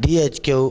DHQ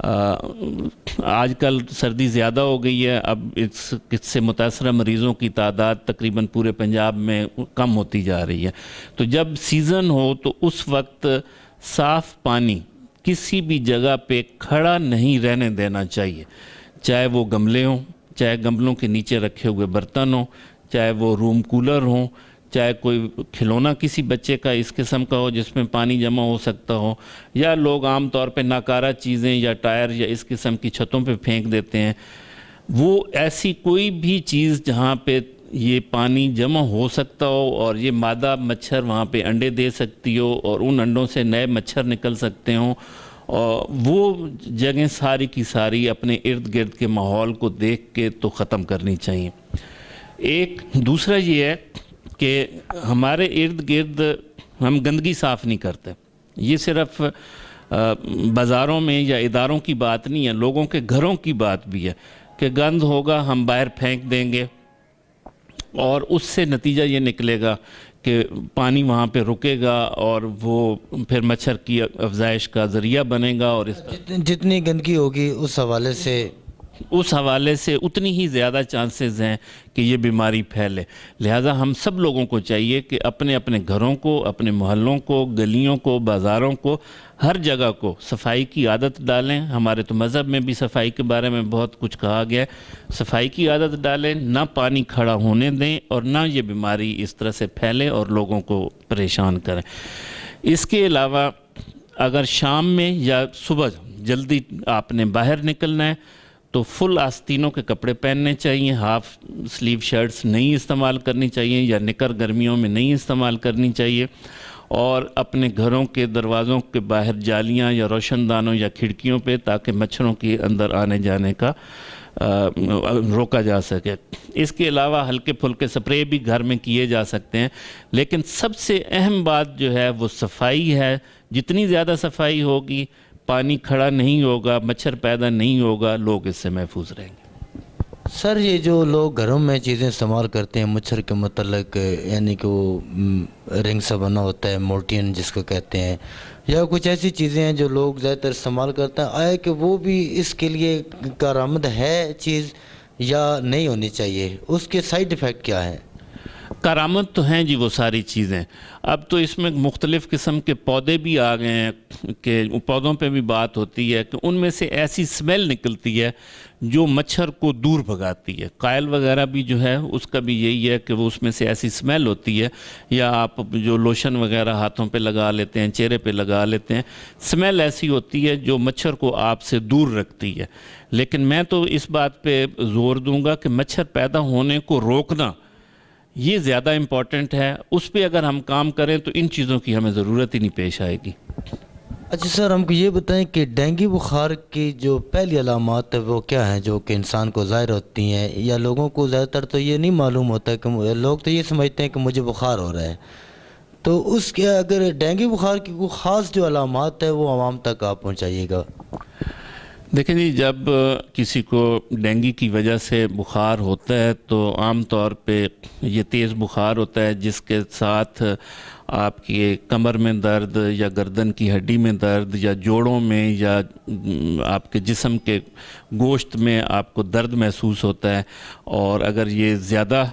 آج کل سردی زیادہ ہو گئی ہے، اب اس سے متاثرہ مریضوں کی تعداد تقریباً پورے پنجاب میں کم ہوتی جا رہی ہے۔ تو جب سیزن ہو تو اس وقت صاف پانی کسی بھی جگہ پہ کھڑا نہیں رہنے دینا چاہیے، چاہے وہ گملے ہوں، چاہے گملوں کے نیچے رکھے ہوئے برتن ہوں، چاہے وہ روم کولر ہوں، چاہے کوئی کھلونا کسی بچے کا اس قسم کا ہو جس میں پانی جمع ہو سکتا ہو، یا لوگ عام طور پہ ناکارہ چیزیں یا ٹائر یا اس قسم کی چھتوں پہ پھینک دیتے ہیں۔ وہ ایسی کوئی بھی چیز جہاں پہ یہ پانی جمع ہو سکتا ہو اور یہ مادہ مچھر وہاں پہ انڈے دے سکتی ہو اور ان انڈوں سے نئے مچھر نکل سکتے ہوں، اور وہ جگہیں ساری کی ساری اپنے ارد گرد کے ماحول کو دیکھ کے تو ختم کرنی چاہیے۔ ایک دوسرا یہ ہے کہ ہمارے ارد گرد ہم گندگی صاف نہیں کرتے۔ یہ صرف بازاروں میں یا اداروں کی بات نہیں ہے، لوگوں کے گھروں کی بات بھی ہے کہ گند ہوگا ہم باہر پھینک دیں گے اور اس سے نتیجہ یہ نکلے گا کہ پانی وہاں پہ رکے گا اور وہ پھر مچھر کی افزائش کا ذریعہ بنے گا، اور جتنی گندگی ہوگی اس حوالے سے اتنی ہی زیادہ چانسز ہیں کہ یہ بیماری پھیلے۔ لہٰذا ہم سب لوگوں کو چاہیے کہ اپنے اپنے گھروں کو، اپنے محلوں کو، گلیوں کو، بازاروں کو، ہر جگہ کو صفائی کی عادت ڈالیں۔ ہمارے تو مذہب میں بھی صفائی کے بارے میں بہت کچھ کہا گیا ہے۔ صفائی کی عادت ڈالیں، نہ پانی کھڑا ہونے دیں اور نہ یہ بیماری اس طرح سے پھیلے اور لوگوں کو پریشان کریں۔ اس کے علاوہ اگر شام میں یا صبح جلدی آپ نے باہر نکلنا ہے تو فل آستینوں کے کپڑے پہننے چاہیے، ہاف سلیو شرٹس نہیں استعمال کرنی چاہیے یا نکر گرمیوں میں نہیں استعمال کرنی چاہیے، اور اپنے گھروں کے دروازوں کے باہر جالیاں یا روشن دانوں یا کھڑکیوں پہ تاکہ مچھروں کے اندر آنے جانے کا روکا جا سکے۔ اس کے علاوہ ہلکے پھلکے سپرے بھی گھر میں کیے جا سکتے ہیں، لیکن سب سے اہم بات جو ہے وہ صفائی ہے۔ جتنی زیادہ صفائی ہوگی، پانی کھڑا نہیں ہوگا، مچھر پیدا نہیں ہوگا، لوگ اس سے محفوظ رہیں گے۔ سر، یہ جو لوگ گھروں میں چیزیں استعمال کرتے ہیں مچھر کے متعلق، یعنی کہ وہ رنگ سا بنا ہوتا ہے، مورٹین جس کو کہتے ہیں، یا کچھ ایسی چیزیں ہیں جو لوگ زیادہ تر استعمال کرتے ہیں، آیا کہ وہ بھی اس کے لیے کارآمد ہے چیز یا نہیں ہونی چاہیے؟ اس کے سائیڈ ایفیکٹ کیا ہیں؟ کارآمد تو ہیں جی وہ ساری چیزیں۔ اب تو اس میں مختلف قسم کے پودے بھی آ گئے ہیں کہ پودوں پہ بھی بات ہوتی ہے کہ ان میں سے ایسی سمیل نکلتی ہے جو مچھر کو دور بھگاتی ہے۔ قائل وغیرہ بھی جو ہے اس کا بھی یہی ہے کہ وہ اس میں سے ایسی سمیل ہوتی ہے، یا آپ جو لوشن وغیرہ ہاتھوں پہ لگا لیتے ہیں، چہرے پہ لگا لیتے ہیں، سمیل ایسی ہوتی ہے جو مچھر کو آپ سے دور رکھتی ہے۔ لیکن میں تو اس بات پہ زور دوں گا کہ مچھر پیدا ہونے کو روکنا یہ زیادہ امپورٹنٹ ہے۔ اس پہ اگر ہم کام کریں تو ان چیزوں کی ہمیں ضرورت ہی نہیں پیش آئے گی۔ اچھا سر، ہم کو یہ بتائیں کہ ڈینگی بخار کی جو پہلی علامات وہ کیا ہیں جو کہ انسان کو ظاہر ہوتی ہیں، یا لوگوں کو زیادہ تر تو یہ نہیں معلوم ہوتا کہ لوگ تو یہ سمجھتے ہیں کہ مجھے بخار ہو رہا ہے، تو اس کے اگر ڈینگی بخار کی کوئی خاص جو علامات ہے وہ عوام تک آپ پہنچائیے گا۔ دیکھیں جی، جب کسی کو ڈینگی کی وجہ سے بخار ہوتا ہے تو عام طور پہ یہ تیز بخار ہوتا ہے جس کے ساتھ آپ کی کمر میں درد یا گردن کی ہڈی میں درد یا جوڑوں میں یا آپ کے جسم کے گوشت میں آپ کو درد محسوس ہوتا ہے، اور اگر یہ زیادہ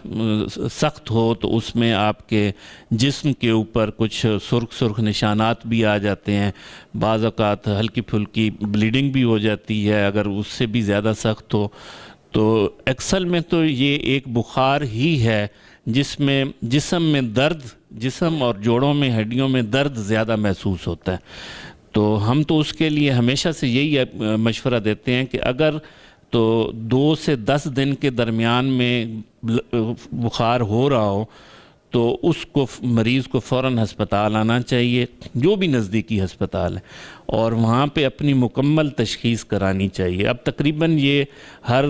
سخت ہو تو اس میں آپ کے جسم کے اوپر کچھ سرخ سرخ نشانات بھی آ جاتے ہیں، بعض اوقات ہلکی پھلکی بلیڈنگ بھی ہو جاتی ہے اگر اس سے بھی زیادہ سخت ہو۔ تو ایکسل میں تو یہ ایک بخار ہی ہے جس میں جسم میں درد، جسم اور جوڑوں میں ہڈیوں میں درد زیادہ محسوس ہوتا ہے۔ تو ہم تو اس کے لیے ہمیشہ سے یہی مشورہ دیتے ہیں کہ اگر تو 2 سے 10 دن کے درمیان میں بخار ہو رہا ہو تو اس کو مریض کو فوراً ہسپتال آنا چاہیے، جو بھی نزدیکی ہسپتال ہے، اور وہاں پہ اپنی مکمل تشخیص کرانی چاہیے۔ اب تقریباً یہ ہر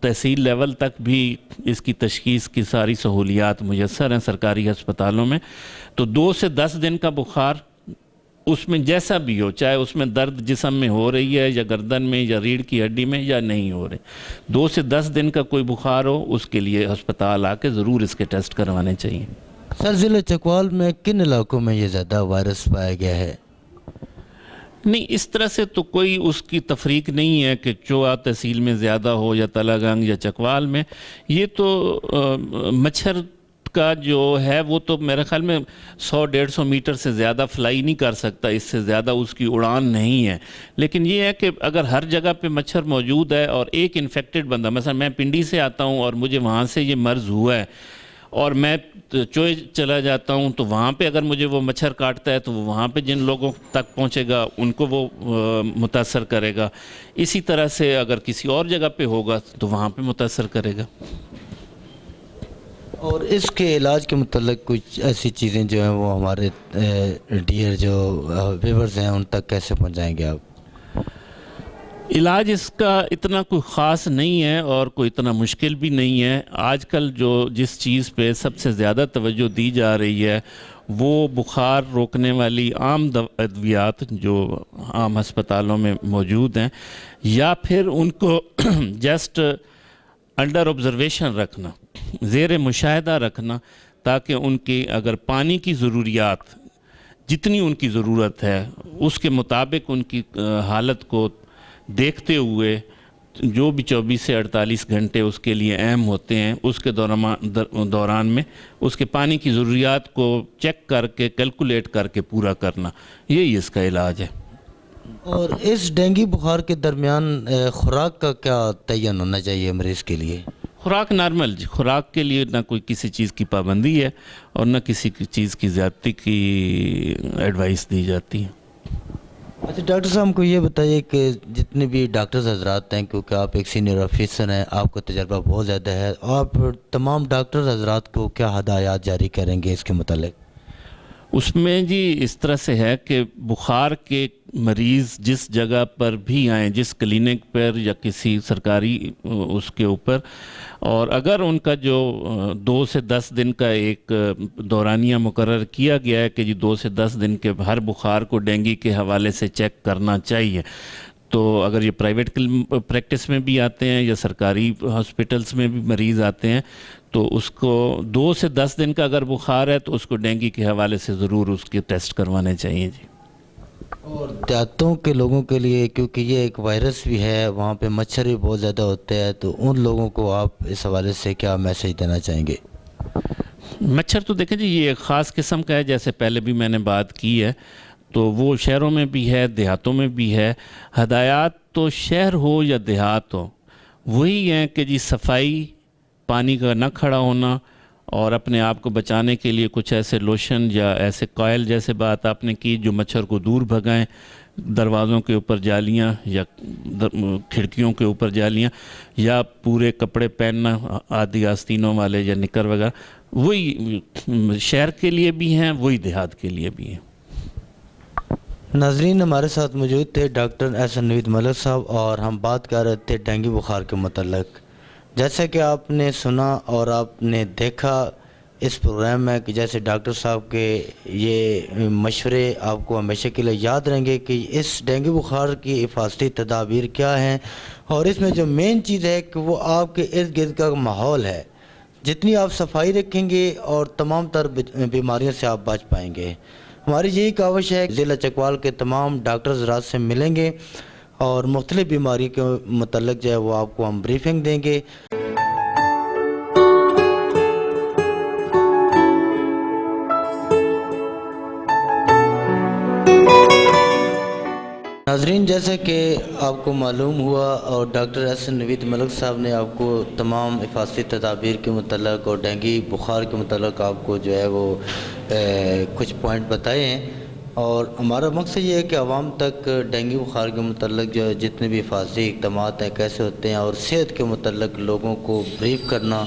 تحصیل لیول تک بھی اس کی تشخیص کی ساری سہولیات میسر ہیں سرکاری ہسپتالوں میں۔ تو 2 سے 10 دن کا بخار، اس میں جیسا بھی ہو، چاہے اس میں درد جسم میں ہو رہی ہے یا گردن میں یا ریڑھ کی ہڈی میں یا نہیں ہو رہی، 2 سے 10 دن کا کوئی بخار ہو اس کے لیے ہسپتال آ کے ضرور اس کے ٹیسٹ کروانے چاہیے۔ سر، ضلع چکوال میں کن علاقوں میں یہ زیادہ وائرس پایا گیا ہے؟ نہیں، اس طرح سے تو کوئی اس کی تفریق نہیں ہے کہ چوہا تحصیل میں زیادہ ہو یا تلہ گنگ یا چکوال میں. یہ تو مچھر کا جو ہے وہ تو میرے خیال میں 100-150 میٹر سے زیادہ فلائی نہیں کر سکتا، اس سے زیادہ اس کی اڑان نہیں ہے. لیکن یہ ہے کہ اگر ہر جگہ پہ مچھر موجود ہے اور ایک انفیکٹڈ بندہ، مثلا میں پنڈی سے آتا ہوں اور مجھے وہاں سے یہ مرض ہوا ہے اور میں چوئے چلا جاتا ہوں، تو وہاں پہ اگر مجھے وہ مچھر کاٹتا ہے تو وہاں پہ جن لوگوں تک پہنچے گا ان کو وہ متاثر کرے گا. اسی طرح سے اگر کسی اور جگہ پہ ہوگا تو وہاں پہ متاثر کرے گا. اور اس کے علاج کے متعلق کچھ ایسی چیزیں جو ہیں وہ ہمارے ڈیئر جو ویورز ہیں ان تک کیسے پہنچائیں گے آپ؟ علاج اس کا اتنا کوئی خاص نہیں ہے اور کوئی اتنا مشکل بھی نہیں ہے. آج کل جس چیز پہ سب سے زیادہ توجہ دی جا رہی ہے وہ بخار روکنے والی عام ادویات جو عام ہسپتالوں میں موجود ہیں، یا پھر ان کو جسٹ انڈر آبزرویشن رکھنا، زیر مشاہدہ رکھنا، تاکہ ان کی اگر پانی کی ضروریات جتنی ان کی ضرورت ہے اس کے مطابق ان کی حالت کو دیکھتے ہوئے جو بھی 24 سے 48 گھنٹے اس کے لیے اہم ہوتے ہیں اس کے دوران میں اس کے پانی کی ضروریات کو چیک کر کے کیلکولیٹ کر کے پورا کرنا، یہی اس کا علاج ہے. اور اس ڈینگی بخار کے درمیان خوراک کا کیا تعین ہونا چاہیے مریض کے لیے؟ خوراک نارمل، خوراک کے لیے نہ کوئی کسی چیز کی پابندی ہے اور نہ کسی چیز کی زیادتی کی ایڈوائس دی جاتی ہے. اچھا ڈاکٹر صاحب ہم کو یہ بتائیے کہ جتنے بھی ڈاکٹرز حضرات ہیں، کیونکہ آپ ایک سینئر آفیسر ہیں، آپ کا تجربہ بہت زیادہ ہے، آپ تمام ڈاکٹر حضرات کو کیا ہدایات جاری کریں گے اس کے متعلق؟ اس میں جی اس طرح سے ہے کہ بخار کے مریض جس جگہ پر بھی آئیں، جس کلینک پر یا کسی سرکاری اس کے اوپر، اور اگر ان کا جو 2 سے 10 دن کا ایک دورانیہ مقرر کیا گیا ہے کہ جی 2 سے 10 دن کے ہر بخار کو ڈینگی کے حوالے سے چیک کرنا چاہیے، تو اگر یہ پرائیویٹ پریکٹس میں بھی آتے ہیں یا سرکاری ہاسپٹلس میں بھی مریض آتے ہیں تو اس کو 2 سے 10 دن کا اگر بخار ہے تو اس کو ڈینگی کے حوالے سے ضرور اس کے ٹیسٹ کروانے چاہیے جی. اور دیہاتوں کے لوگوں کے لیے، کیونکہ یہ ایک وائرس بھی ہے، وہاں پہ مچھر بھی بہت زیادہ ہوتے ہیں، تو ان لوگوں کو آپ اس حوالے سے کیا میسیج دینا چاہیں گے؟ مچھر تو دیکھیں جی یہ ایک خاص قسم کا ہے، جیسے پہلے بھی میں نے بات کی ہے، تو وہ شہروں میں بھی ہے، دیہاتوں میں بھی ہے. ہدایات تو شہر ہو یا دیہات ہو وہی ہیں کہ جی صفائی، پانی کا نہ کھڑا ہونا، اور اپنے آپ کو بچانے کے لیے کچھ ایسے لوشن یا ایسے کوئل جیسے بات آپ نے کی جو مچھر کو دور بھگائیں، دروازوں کے اوپر جالیاں یا کھڑکیوں کے اوپر جالیاں، یا پورے کپڑے پہننا آدھی آستینوں والے یا نکر وغیرہ، وہی شہر کے لیے بھی ہیں وہی دیہات کے لیے بھی ہیں. ناظرین، ہمارے ساتھ موجود تھے ڈاکٹر احسن نوید ملک صاحب اور ہم بات کر رہے تھے ڈینگی بخار کے متعلق. جیسا کہ آپ نے سنا اور آپ نے دیکھا اس پروگرام میں کہ جیسے ڈاکٹر صاحب کے یہ مشورے آپ کو ہمیشہ کے لیے یاد رہیں گے کہ اس ڈینگی بخار کی حفاظتی تدابیر کیا ہیں، اور اس میں جو مین چیز ہے کہ وہ آپ کے ارد گرد کا ماحول ہے. جتنی آپ صفائی رکھیں گے اور تمام تر بیماریوں سے آپ بچ پائیں گے. ہماری یہی کاوش ہے، ضلع چکوال کے تمام ڈاکٹر حضرات سے ملیں گے اور مختلف بیماری کے متعلق جو ہے وہ آپ کو ہم بریفنگ دیں گے. ناظرین، جیسا کہ آپ کو معلوم ہوا اور ڈاکٹر احسن نوید ملک صاحب نے آپ کو تمام حفاظتی تدابیر کے متعلق اور ڈینگی بخار کے متعلق آپ کو جو ہے وہ کچھ پوائنٹ بتائے ہیں، اور ہمارا مقصد یہ ہے کہ عوام تک ڈینگی بخار کے متعلق جو جتنے بھی حفاظتی اقدامات ہیں کیسے ہوتے ہیں اور صحت کے متعلق لوگوں کو بریف کرنا،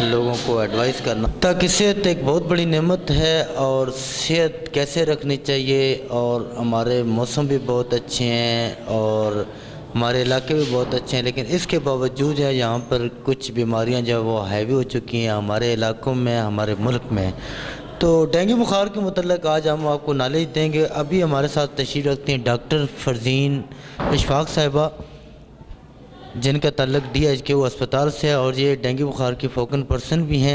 لوگوں کو ایڈوائز کرنا، تاکہ صحت ایک بہت بڑی نعمت ہے اور صحت کیسے رکھنی چاہیے. اور ہمارے موسم بھی بہت اچھے ہیں اور ہمارے علاقے بھی بہت اچھے ہیں، لیکن اس کے باوجود یہاں پر کچھ بیماریاں جو وہ ہیوی ہو چکی ہیں ہمارے علاقوں میں، ہمارے ملک میں. تو ڈینگی بخار کے متعلق آج ہم آپ کو نالج دیں گے. ابھی ہمارے ساتھ تشریف رکھتے ہیں ڈاکٹر فرزین اشفاق صاحبہ، جن کا تعلق DHQ ہسپتال سے ہے اور یہ ڈینگی بخار کی فوکن پرسن بھی ہیں.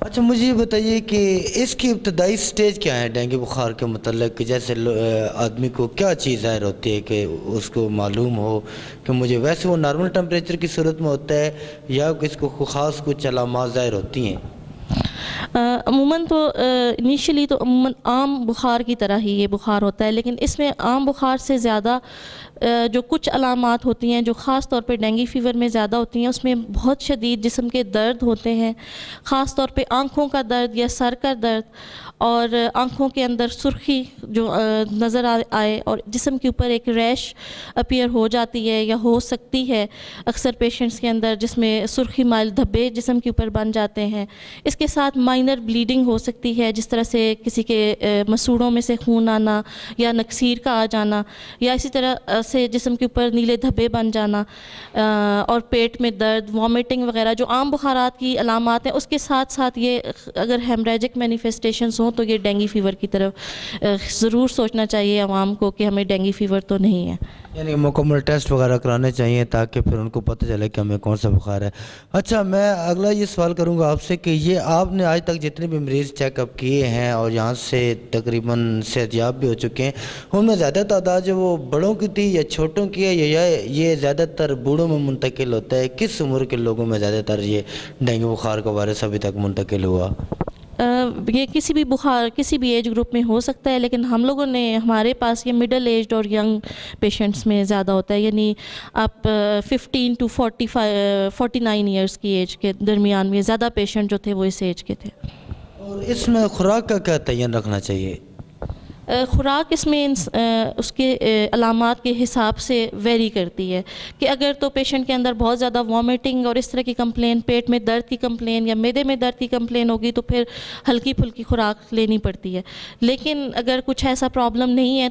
اچھا مجھے یہ بتائیے کہ اس کی ابتدائی سٹیج کیا ہے ڈینگی بخار کے متعلق، کہ جیسے آدمی کو کیا چیز ظاہر ہوتی ہے کہ اس کو معلوم ہو کہ مجھے، ویسے وہ نارمل ٹمپریچر کی صورت میں ہوتا ہے یا اس کو خاص کچھ علامات ظاہر ہوتی ہیں؟ عموماً تو انیشلی تو عموماً عام بخار کی طرح ہی یہ بخار ہوتا ہے، لیکن اس میں عام بخار سے زیادہ جو کچھ علامات ہوتی ہیں جو خاص طور پہ ڈینگی فیور میں زیادہ ہوتی ہیں، اس میں بہت شدید جسم کے درد ہوتے ہیں، خاص طور پہ آنکھوں کا درد یا سر کا درد، اور آنکھوں کے اندر سرخی جو نظر آئے، اور جسم کے اوپر ایک ریش اپیئر ہو جاتی ہے یا ہو سکتی ہے اکثر پیشنٹس کے اندر، جس میں سرخی مائل دھبے جسم کے اوپر بن جاتے ہیں۔ اس کے ساتھ مائنر بلیڈنگ ہو سکتی ہے، جس طرح سے کسی کے مسوڑوں میں سے خون آنا یا نکسیر کا آ جانا، یا اسی طرح سے جسم کے اوپر نیلے دھبے بن جانا، اور پیٹ میں درد، وامٹنگ وغیرہ جو عام بخارات کی علامات ہیں۔ اس کے ساتھ ساتھ یہ اگر ہیمریجک مینیفیسٹیشنز ہوں تو یہ ڈینگی فیور کی طرف ضرور سوچنا چاہیے عوام کو کہ ہمیں ڈینگی فیور تو نہیں ہے، یعنی مکمل ٹیسٹ وغیرہ کرانے چاہیے تاکہ پھر ان کو پتہ چلے کہ ہمیں کون سا بخار ہے۔ اچھا میں اگلا یہ سوال کروں گا آپ سے کہ یہ آپ نے آج تک جتنے بھی مریض چیک اپ کیے ہیں اور یہاں سے تقریباً صحت یاب بھی ہو چکے ہیں، ان میں زیادہ تعداد جو وہ بڑوں کی تھی یا چھوٹوں کی ہے، یا یہ زیادہ تر بوڑھوں میں منتقل ہوتا ہے؟ کس عمر کے لوگوں میں زیادہ تر یہ ڈینگی بخار کا وائرس ابھی تک منتقل ہوا؟ یہ کسی بھی بخار کسی بھی ایج گروپ میں ہو سکتا ہے، لیکن ہم لوگوں نے ہمارے پاس یہ مڈل ایجڈ اور ینگ پیشنٹس میں زیادہ ہوتا ہے، یعنی آپ 15 to 49 ایئرس کی ایج کے درمیان میں زیادہ پیشنٹ جو تھے وہ اس ایج کے تھے۔ اور اس میں خوراک کا کیا تعین رکھنا چاہیے؟ خوراک اس میں اس کے علامات کے حساب سے ویری کرتی ہے، کہ اگر تو پیشنٹ کے اندر بہت زیادہ وامٹنگ اور اس طرح کی کمپلین، پیٹ میں درد کی کمپلین یا معدے میں درد کی کمپلین ہوگی تو پھر ہلکی پھلکی خوراک لینی پڑتی ہے، لیکن اگر کچھ ایسا پرابلم نہیں ہے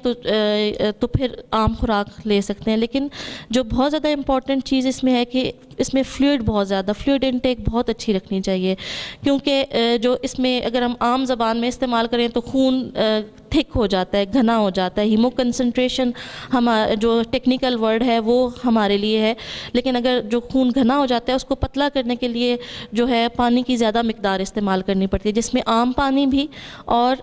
تو پھر عام خوراک لے سکتے ہیں۔ لیکن جو بہت زیادہ امپورٹنٹ چیز اس میں ہے کہ اس میں فلوئڈ انٹیک بہت اچھی رکھنی چاہیے، کیونکہ جو اس میں اگر ہم عام زبان میں استعمال کریں تو خون تھک ہو جاتا ہے، گھنا ہو جاتا ہے، ہیمو کنسنٹریشن جو ٹیکنیکل ورڈ ہے وہ ہمارے لیے ہے، لیکن اگر جو خون گھنا ہو جاتا ہے اس کو پتلا کرنے کے لیے جو ہے پانی کی زیادہ مقدار استعمال کرنی پڑتی ہے، جس میں عام پانی بھی اور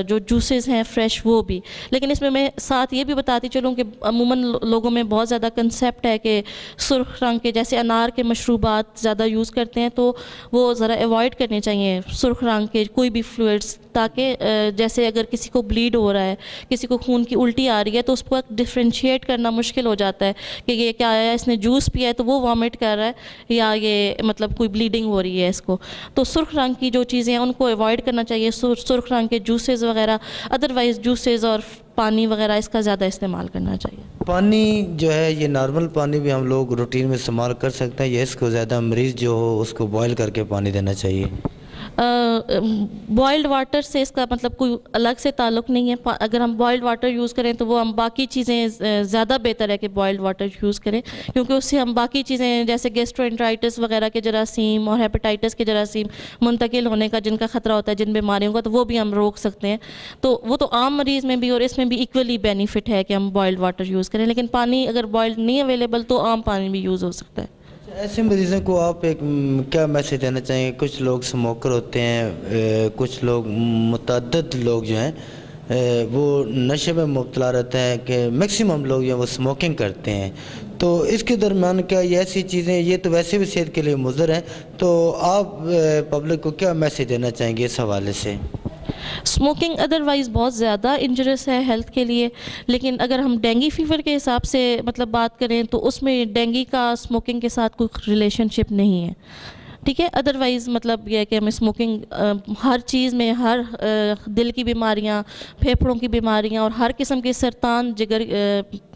جو جوسز ہیں فریش وہ بھی۔ لیکن اس میں ساتھ یہ بھی بتاتی چلوں کہ عموماً لوگوں میں بہت زیادہ کنسیپٹ ہے کہ سرخ رنگ کے جیسے انار کے مشروبات زیادہ یوز کرتے ہیں، تو وہ ذرا ایوائڈ کرنے چاہیے سرخ رنگ کے کوئی بھی فلوئڈس، تاکہ جیسے اگر کسی کو بلیڈ ہو رہا ہے، کسی کو خون کی الٹی آ رہی ہے، تو اس کو ڈفرینشیٹ کرنا مشکل ہو جاتا ہے کہ یہ کیا ہے، اس نے جوس پیا ہے تو وہ وامٹ کر رہا ہے یا یہ مطلب کوئی بلیڈنگ ہو رہی ہے اس کو۔ تو سرخ رنگ کی جو چیزیں ہیں ان کو ایوائڈ کرنا چاہیے، سرخ رنگ کے جوسز وغیرہ، ادروائز جوسز اور پانی وغیرہ اس کا زیادہ استعمال کرنا چاہیے۔ پانی جو ہے یہ نارمل پانی بھی ہم لوگ روٹین میں استعمال کر سکتے ہیں یا اس کو زیادہ مریض جو ہو اس کو بوائل کر کے پانی دینا چاہیے؟ بوائلڈ واٹر سے اس کا مطلب کوئی الگ سے تعلق نہیں ہے، اگر ہم بوائلڈ واٹر یوز کریں تو وہ ہم باقی چیزیں زیادہ بہتر ہے کہ بوائلڈ واٹر یوز کریں، کیونکہ اس سے ہم باقی چیزیں جیسے گیسٹرو وغیرہ کے جراثیم اور ہیپاٹائٹس کے جراثیم منتقل ہونے کا جن کا خطرہ ہوتا ہے، جن بیماریوں کا، تو وہ بھی ہم روک سکتے ہیں۔ تو وہ تو عام مریض میں بھی اور اس میں بھی ایکولی بینیفٹ ہے کہ ہم بوائلڈ واٹر یوز کریں، لیکن پانی اگر بوائلڈ نہیں اویلیبل تو عام پانی بھی یوز ہو سکتا ہے۔ ایسے مریضوں کو آپ ایک کیا میسیج دینا چاہیں؟ کچھ لوگ اسموکر ہوتے ہیں، کچھ لوگ متعدد لوگ جو ہیں وہ نشے میں مبتلا رہتے ہیں، کہ میکسیمم لوگ جو ہیں وہ اسموکنگ کرتے ہیں، تو اس کے درمیان کیا یہ ایسی چیزیں، یہ تو ویسے بھی صحت کے لیے مضر ہیں، تو آپ پبلک کو کیا میسیج دینا چاہیں گے اس حوالے سے؟ اسموکنگ ادروائز بہت زیادہ انجریس ہے ہیلتھ کے لیے، لیکن اگر ہم ڈینگی فیور کے حساب سے مطلب بات کریں تو اس میں ڈینگی کا اسموکنگ کے ساتھ کوئی ریلیشن شپ نہیں ہے، ٹھیک ہے۔ ادروائز مطلب یہ ہے کہ ہمیں اسموکنگ ہر چیز میں، ہر دل کی بیماریاں، پھیپھڑوں کی بیماریاں اور ہر قسم کے سرطان جگر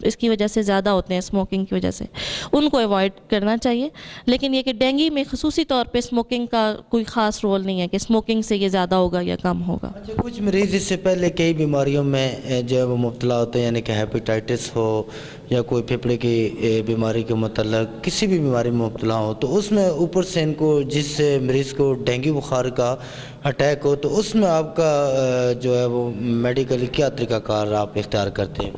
اس کی وجہ سے زیادہ ہوتے ہیں اسموکنگ کی وجہ سے، ان کو ایوائڈ کرنا چاہیے۔ لیکن یہ کہ ڈینگی میں خصوصی طور پہ اسموکنگ کا کوئی خاص رول نہیں ہے کہ اسموکنگ سے یہ زیادہ ہوگا یا کم ہوگا۔ اچھا کچھ مریض اس سے پہلے کئی بیماریوں میں جو ہے وہ مبتلا ہوتے ہیں، یعنی کہ ہیپیٹائٹس ہو یا کوئی پھیپھڑے کی بیماری کے متعلق کسی بھی بیماری میں مبتلا ہو، تو اس میں اوپر سے ان کو جس مریض کو ڈینگی بخار کا اٹیک ہو تو اس میں آپ کا جو ہے وہ میڈیکلی کیا طریقہ کار آپ اختیار کرتے ہیں؟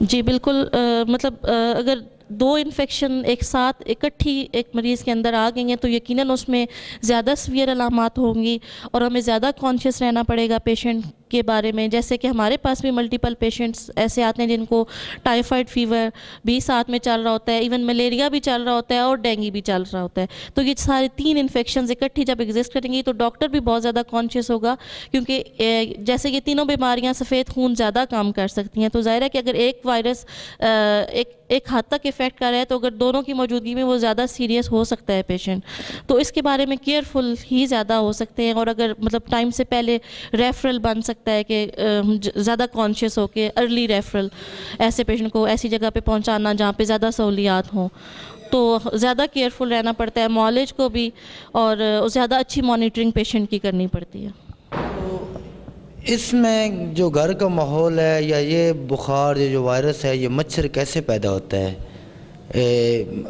جی بالکل، مطلب اگر دو انفیکشن ایک ساتھ اکٹھی ایک مریض کے اندر آ گئی ہیں تو یقیناً اس میں زیادہ سویئر علامات ہوں گی اور ہمیں زیادہ کانشیس رہنا پڑے گا پیشنٹ کے بارے میں. جیسے کہ ہمارے پاس بھی ملٹیپل پیشنٹس ایسے آتے ہیں جن کو ٹائیفائڈ فیور بھی ساتھ میں چل رہا ہوتا ہے, ایون ملیریا بھی چل رہا ہوتا ہے اور ڈینگی بھی چل رہا ہوتا ہے. تو یہ سارے تین انفیکشنز اکٹھی جب ایگزسٹ کریں گی تو ڈاکٹر بھی بہت زیادہ کانشیس ہوگا, کیونکہ جیسے یہ تینوں بیماریاں سفید خون زیادہ کام کر سکتی ہیں. تو ظاہر ہے کہ اگر ایک وائرس ایک حد تک افیکٹ کر رہا ہے تو اگر دونوں کی موجودگی میں وہ زیادہ سیریس ہو سکتا ہے پیشنٹ. تو اس کے بارے میں کیئرفل ہی زیادہ ہو سکتے ہیں, اور اگر مطلب ٹائم سے پہلے ریفرل بن سکتا ہے کہ زیادہ کانشیس ہو کے ارلی ریفرل ایسے پیشنٹ کو ایسی جگہ پہ پہنچانا جہاں پہ زیادہ سہولیات ہوں. تو زیادہ کیئرفل رہنا پڑتا ہے معالج کو بھی, اور زیادہ اچھی مانیٹرنگ پیشنٹ کی کرنی پڑتی ہے. اس میں جو گھر کا ماحول ہے یا یہ بخار جو وائرس ہے یہ مچھر کیسے پیدا ہوتا ہے؟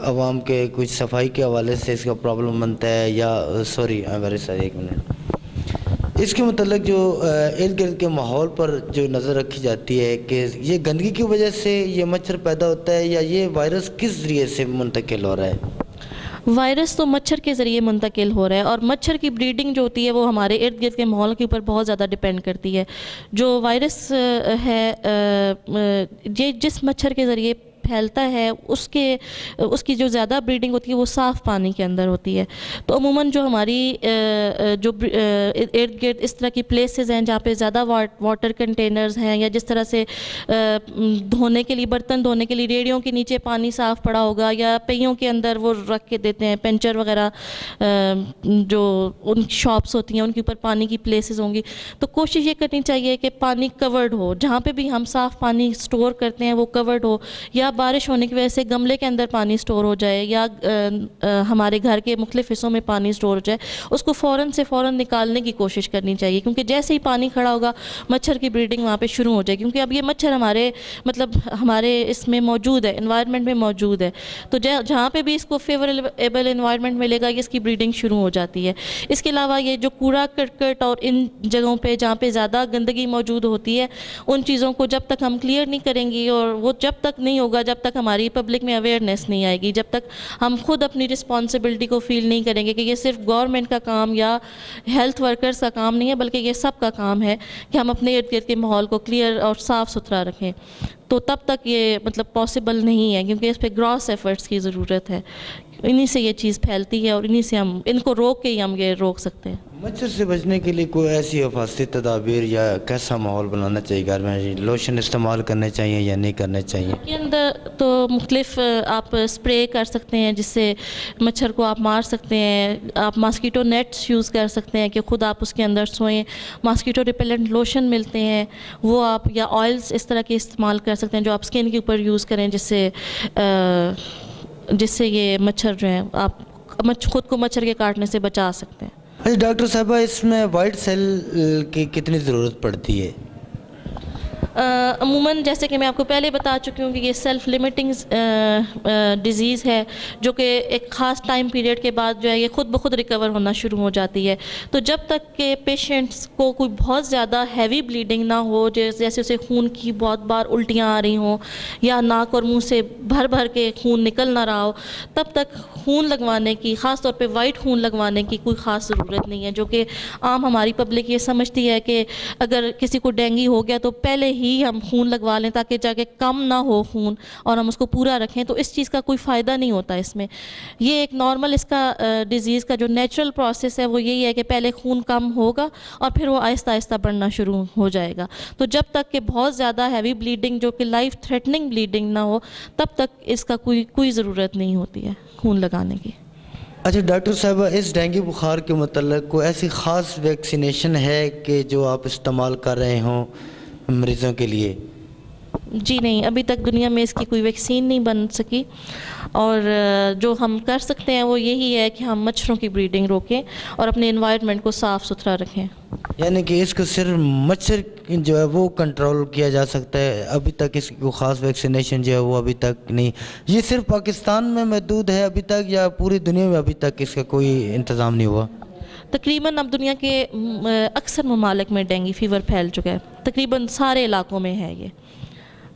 عوام کے کچھ صفائی کے حوالے سے اس کا پرابلم بنتا ہے یا ایک منٹ, اس کے متعلق جو ارد گرد کے ماحول پر جو نظر رکھی جاتی ہے کہ یہ گندگی کی وجہ سے یہ مچھر پیدا ہوتا ہے یا یہ وائرس کس ذریعے سے منتقل ہو رہا ہے؟ وائرس تو مچھر کے ذریعے منتقل ہو رہا ہے, اور مچھر کی بریڈنگ جو ہوتی ہے وہ ہمارے ارد گرد کے ماحول کے اوپر بہت زیادہ ڈپینڈ کرتی ہے. جو وائرس ہے یہ جس مچھر کے ذریعے پھیلتا ہے اس کی جو زیادہ بریڈنگ ہوتی ہے وہ صاف پانی کے اندر ہوتی ہے. تو عموماً جو ہماری جو ارد گرد اس طرح کی پلیسز ہیں جہاں پہ زیادہ واٹر کنٹینرز ہیں, یا جس طرح سے دھونے کے لیے برتن دھونے کے لیے ریڑھیوں کے نیچے پانی صاف پڑا ہوگا, یا پہیوں کے اندر وہ رکھ کے دیتے ہیں پنچر وغیرہ جو ان شاپس ہوتی ہیں ان کے اوپر پانی کی پلیسز ہوں گی, تو کوشش یہ کرنی چاہیے کہ پانی کورڈ ہو. جہاں پہ بھی ہم صاف پانی سٹور کرتے ہیں وہ کورڈ ہو, یا بارش ہونے کی وجہ سے گملے کے اندر پانی سٹور ہو جائے, یا ہمارے گھر کے مختلف حصوں میں پانی سٹور ہو جائے, اس کو فوراً نکالنے کی کوشش کرنی چاہیے, کیونکہ جیسے ہی پانی کھڑا ہوگا مچھر کی بریڈنگ وہاں پہ شروع ہو جائے, کیونکہ اب یہ مچھر ہمارے اس میں موجود ہے, انوائرمنٹ میں موجود ہے. تو جہاں پہ بھی اس کو فیوریبل انوائرمنٹ ملے گا اس کی بریڈنگ شروع ہو جاتی ہے. اس کے علاوہ یہ جو کوڑا کرکٹ اور ان جگہوں پہ جہاں پہ زیادہ گندگی موجود ہوتی ہے ان چیزوں کو جب تک ہم کلیئر نہیں کریں گی, اور وہ جب تک نہیں ہوگا جب تک ہماری پبلک میں اویئرنیس نہیں آئے گی, جب تک ہم خود اپنی رسپانسبلٹی کو فیل نہیں کریں گے کہ یہ صرف گورنمنٹ کا کام یا ہیلتھ ورکرز کا کام نہیں ہے بلکہ یہ سب کا کام ہے کہ ہم اپنے ارد گرد کے ماحول کو کلیئر اور صاف ستھرا رکھیں, تو تب تک یہ پاسبل نہیں ہے, کیونکہ اس پہ گراس ایفرٹس کی ضرورت ہے. انہی سے یہ چیز پھیلتی ہے اور انہی سے ہم ان کو روک کے ہی ہم یہ روک سکتے ہیں. مچھر سے بچنے کے لیے کوئی ایسی حفاظتی تدابیر یا کیسا ماحول بنانا چاہیے گھر میں؟ لوشن استعمال کرنے چاہیے یا نہیں کرنے چاہیے؟ کے اندر تو مختلف آپ اسپرے کر سکتے ہیں جس سے مچھر کو آپ مار سکتے ہیں. آپ ماسکیٹو نیٹس یوز کر سکتے ہیں کہ خود آپ اس کے اندر سوئیں. ماسکیٹو ریپیلنٹ لوشن ملتے ہیں وہ آپ, یا آئلس اس طرح کے استعمال کر سکتے ہیں جو آپ اسکن کے اوپر یوز کریں, جس سے یہ مچھر جو ہیں آپ خود کو مچھر کے کاٹنے سے بچا سکتے ہیں. اچھا ڈاکٹر صاحبہ, اس میں وائٹ سیل کی کتنی ضرورت پڑتی ہے؟ عموماً جیسے کہ میں آپ کو پہلے بتا چکی ہوں کہ یہ سیلف لیمٹنگ ڈیزیز ہے جو کہ ایک خاص ٹائم پیریڈ کے بعد جو ہے یہ خود بخود ریکور ہونا شروع ہو جاتی ہے. تو جب تک کہ پیشنٹس کو کوئی بہت زیادہ ہیوی بلیڈنگ نہ ہو, جیسے اسے خون کی بہت بار الٹیاں آ رہی ہوں یا ناک اور منہ سے بھر کے خون نکل نہ رہا ہو, تب تک خون لگوانے کی, خاص طور پہ وائٹ خون لگوانے کی کوئی خاص ضرورت نہیں ہے. جو کہ عام ہماری پبلک یہ سمجھتی ہے کہ اگر کسی کو ڈینگی ہو گیا تو پہلے ہی ہم خون لگوا لیں تاکہ جا کے کم نہ ہو خون اور ہم اس کو پورا رکھیں, تو اس چیز کا کوئی فائدہ نہیں ہوتا اس میں. یہ ایک نارمل اس کا ڈیزیز کا جو نیچرل پروسیس ہے وہ یہی ہے کہ پہلے خون کم ہوگا اور پھر وہ آہستہ آہستہ بڑھنا شروع ہو جائے گا. تو جب تک کہ بہت زیادہ ہیوی بلیڈنگ جو کہ لائف تھریٹننگ بلیڈنگ نہ ہو تب تک اس کا کوئی ضرورت نہیں ہوتی ہے خون لگانے کی. اچھا ڈاکٹر صاحبہ, اس ڈینگی بخار کے متعلق کوئی ایسی خاص ویکسینیشن ہے کہ جو آپ استعمال کر رہے ہوں مریضوں کے لیے؟ جی نہیں, ابھی تک دنیا میں اس کی کوئی ویکسین نہیں بن سکی, اور جو ہم کر سکتے ہیں وہ یہی ہے کہ ہم مچھروں کی بریڈنگ روکیں اور اپنے انوائرمنٹ کو صاف ستھرا رکھیں. یعنی کہ اس کو صرف مچھر جو ہے وہ کنٹرول کیا جا سکتا ہے, ابھی تک اس کی خاص ویکسینیشن جو ہے وہ ابھی تک نہیں. یہ صرف پاکستان میں محدود ہے ابھی تک یا پوری دنیا میں ابھی تک اس کا کوئی انتظام نہیں ہوا؟ تقریباً اب دنیا کے اکثر ممالک میں ڈینگی فیور پھیل چکا ہے, تقریباً سارے علاقوں میں ہے یہ.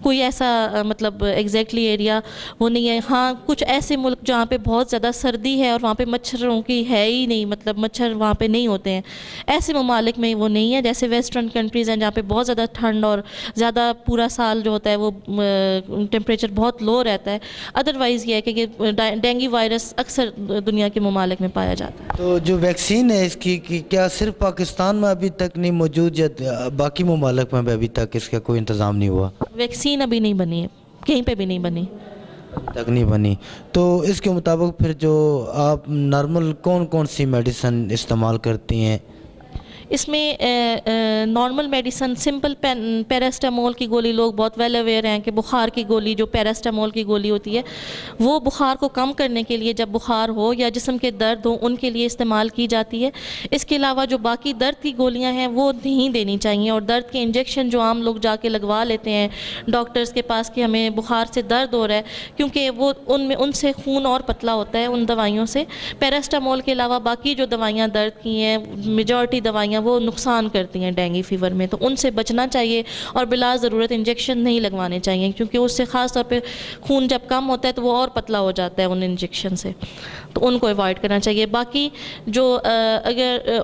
کوئی ایسا مطلب ایگزیکٹلی ایریا وہ نہیں ہے. ہاں کچھ ایسے ملک جہاں پہ بہت زیادہ سردی ہے اور وہاں پہ مچھروں کی ہے ہی نہیں, مطلب مچھر وہاں پہ نہیں ہوتے ہیں, ایسے ممالک میں وہ نہیں ہے. جیسے ویسٹرن کنٹریز ہیں جہاں پہ بہت زیادہ ٹھنڈ اور زیادہ پورا سال جو ہوتا ہے وہ ٹیمپریچر بہت لو رہتا ہے. ادروائز یہ ہے کہ ڈینگی وائرس اکثر دنیا کے ممالک میں پایا جاتا ہے. تو جو ویکسین ہے اس کی کیا صرف پاکستان میں ابھی تک نہیں موجود یا باقی ممالک میں بھی ابھی تک اس کا کوئی انتظام نہیں ہوا؟ ویکسین ابھی نہیں بنی ہے, کہیں پہ بھی نہیں بنی تک نہیں بنی. تو اس کے مطابق پھر جو آپ نارمل کون سی میڈیسن استعمال کرتی ہیں؟ اس میں نارمل میڈیسن سمپل پیراسٹامول کی گولی, لوگ بہت ویل اویئر ہیں کہ بخار کی گولی جو پیراسٹامول کی گولی ہوتی ہے وہ بخار کو کم کرنے کے لیے, جب بخار ہو یا جسم کے درد ہو ان کے لیے استعمال کی جاتی ہے. اس کے علاوہ جو باقی درد کی گولیاں ہیں وہ نہیں دینی چاہیے. اور درد کے انجیکشن جو عام لوگ جا کے لگوا لیتے ہیں ڈاکٹرز کے پاس کہ ہمیں بخار سے درد ہو رہا ہے, کیونکہ وہ ان سے خون اور پتلا ہوتا ہے ان دوائیوں سے. پیراسٹامول کے علاوہ باقی جو دوائیاں درد کی ہیں میجورٹی دوائیاں وہ نقصان کرتی ہیں ڈینگی فیور میں, تو ان سے بچنا چاہیے اور بلا ضرورت انجیکشن نہیں لگوانے چاہیے, کیونکہ اس سے خاص طور پہ خون جب کم ہوتا ہے تو وہ اور پتلا ہو جاتا ہے ان انجیکشن سے, تو ان کو ایوائڈ کرنا چاہیے. باقی جو اگر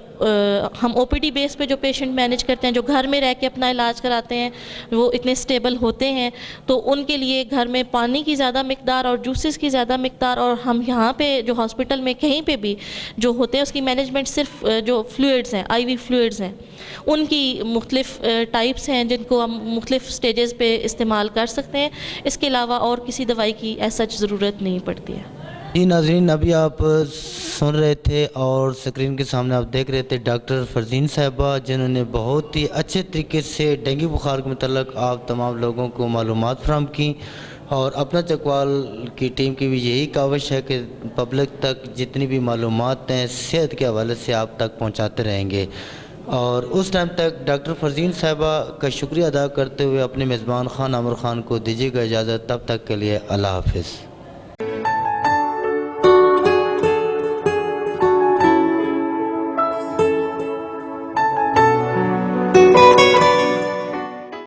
ہم او پی ڈی بیس پہ جو پیشنٹ مینیج کرتے ہیں جو گھر میں رہ کے اپنا علاج کراتے ہیں وہ اتنے اسٹیبل ہوتے ہیں, تو ان کے لیے گھر میں پانی کی زیادہ مقدار اور جوسز کی زیادہ مقدار, اور ہم یہاں پہ جو ہاسپٹل میں کہیں پہ بھی جو ہوتے ہیں اس کی مینجمنٹ صرف جو فلوئڈز ہیں آئی وی فلوئڈز ہیں ان کی مختلف ٹائپس ہیں جن کو ہم مختلف سٹیجز پہ استعمال کر سکتے ہیں. اس کے علاوہ اور کسی دوائی کی ایسا ضرورت نہیں پڑتی ہے. جی ناظرین, ابھی آپ سن رہے تھے اور اسکرین کے سامنے آپ دیکھ رہے تھے ڈاکٹر فرزین صاحبہ, جنہوں نے بہت ہی اچھے طریقے سے ڈینگی بخار کے متعلق آپ تمام لوگوں کو معلومات فراہم کی. اور اپنا چکوال کی ٹیم کی بھی یہی کاوش ہے کہ پبلک تک جتنی بھی معلومات ہیں صحت کے حوالے سے آپ تک پہنچاتے رہیں گے. اور اس ٹائم تک ڈاکٹر فرزین صاحبہ کا شکریہ ادا کرتے ہوئے اپنے میزبان خان عامر خان کو دیجیے گا اجازت. تب تک کے لیے اللہ حافظ.